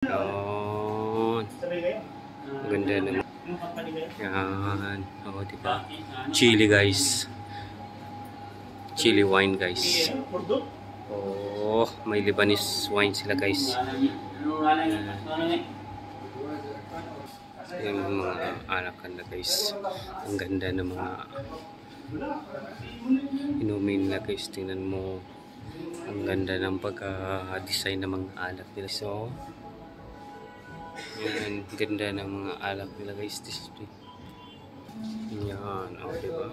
Yun. Ganda naman. Yan. O, diba? Chili, guys. Chili wine, guys. Oh, may Lebanese wine sila, guys. Yan mga anakan na, guys. Ang ganda ng mga inumin nila, guys. Tingnan mo. Ang ganda ng pagka-design ng mga alak nila. So, yan. Ganda ng mga alak nila, guys. Display. Yan. O, diba?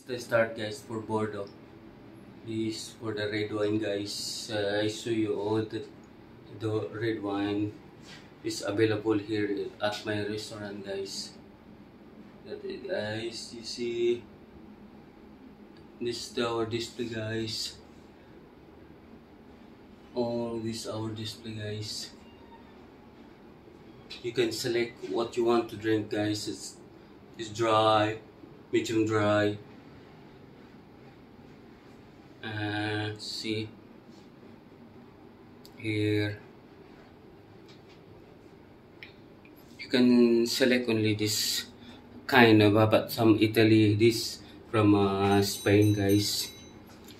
Let's start, guys, for Bordeaux. This for the red wine, guys. I show you all the red wine is available here at my restaurant, guys. That is, guys, you see, this is our display, guys. All this our display, guys. You can select what you want to drink, guys. It's dry, medium dry. And see here, you can select only this kind of, but some Italy, this from Spain, guys,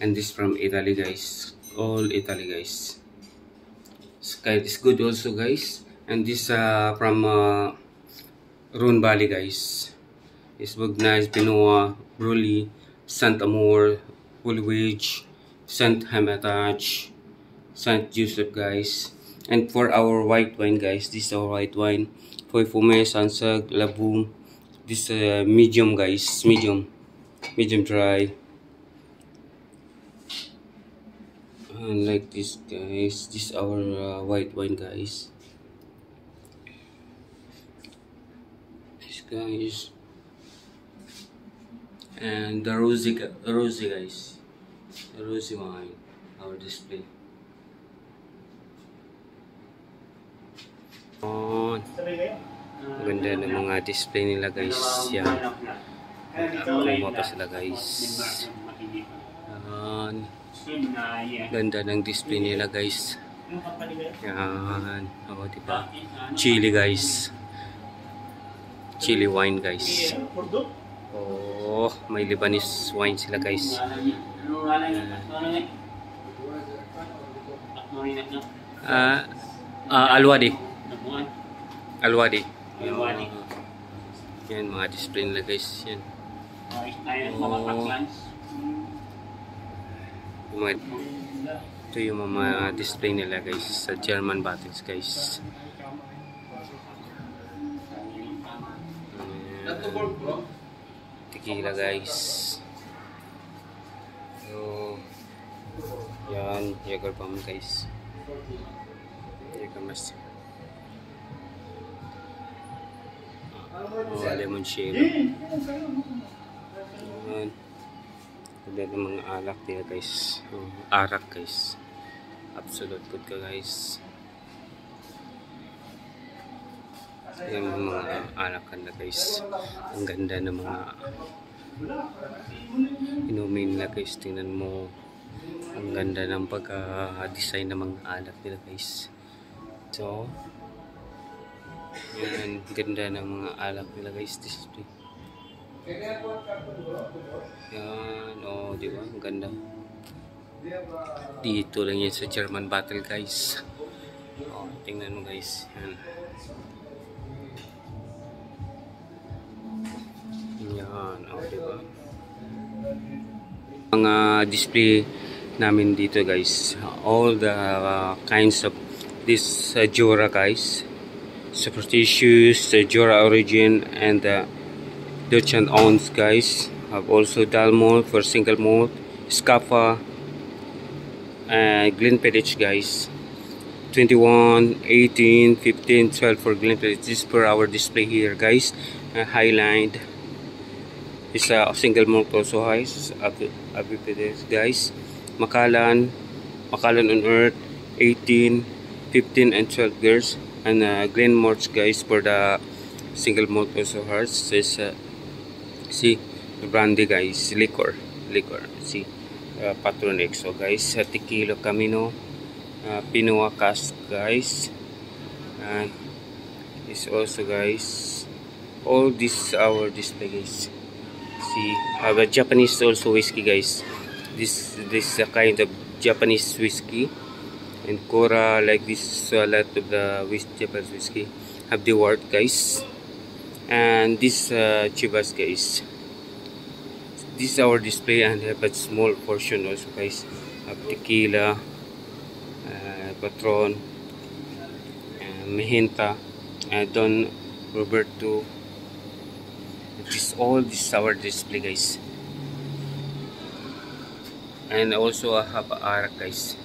and this from Italy, guys. All Italy, guys. It's good also, guys. And this from Rhone Valley, guys. It's Bugnaise, Benoit, Brully, Saint Amour, Woolwich, Saint Hermitage, Saint Joseph, guys. And for our white wine, guys, this is our white wine. Feuille Sansag, Laboum. This medium, guys, medium dry. And like this, guys, this is our white wine, guys. This, guys. And the rosy, guys, the rosy wine, our display. Oh, ganda ng mga display nila, guys. Yan. Kuma pa sila, guys. Yan. Ganda ng display nila, guys. Yan. O, diba? Chili, guys. Chili wine, guys. Oh, may Lebanese wine sila, guys. Alwadi. Yan, mga display nila, guys. Yan. Oh. Ito yung mga display nila, guys, sa German bottles, guys. Tequila, guys. So, yan, Jager Bomb, guys. Jager Master. Oh, limoncello. Yan. Ganda ng mga alak nila, guys. Oh, arak, guys. Absolute good ka, guys. Yan mga anakan na, guys. Ang ganda ng mga inumin nila, guys. Tingnan mo. Ang ganda ng pagka-design ng mga alak nila, guys. So, yan. Ganda ng mga alak nila, guys. Display. Yan. O, diba? Ang ganda. Dito lang yan sa German bottle, guys. O, tingnan mo, guys. Yan. Yan, o, diba? Mga display namin dito, guys. All the kinds of this Jura, guys. Superstitious, Jura Origin, and Dutch and Ons, guys. Have also Dalmont for single malt, Scaffa, Glenfiddich, guys. 21, 18, 15, 12 for Glenfiddich. This is per our display here, guys. Highline. Is a single malt also, guys. Guys. Macallan on Earth, 18, 15, and 12 years. And Glenmorch, guys, for the single malt also hearts. Is see brandy, guys, liquor. See Patron XO, guys. Tequila Camino, Pinua cask, guys. And this also, guys. All this our display, guys. See, have a Japanese also whiskey, guys. This is a kind of Japanese whiskey. And Cora, like this, a lot of the Japanese whiskey have the word, guys. And this Chivas, guys. This is our display, and have a small portion also, guys. Have tequila, Patron, Mejenta, Don Roberto. This is our display, guys. And also I have Arak, guys.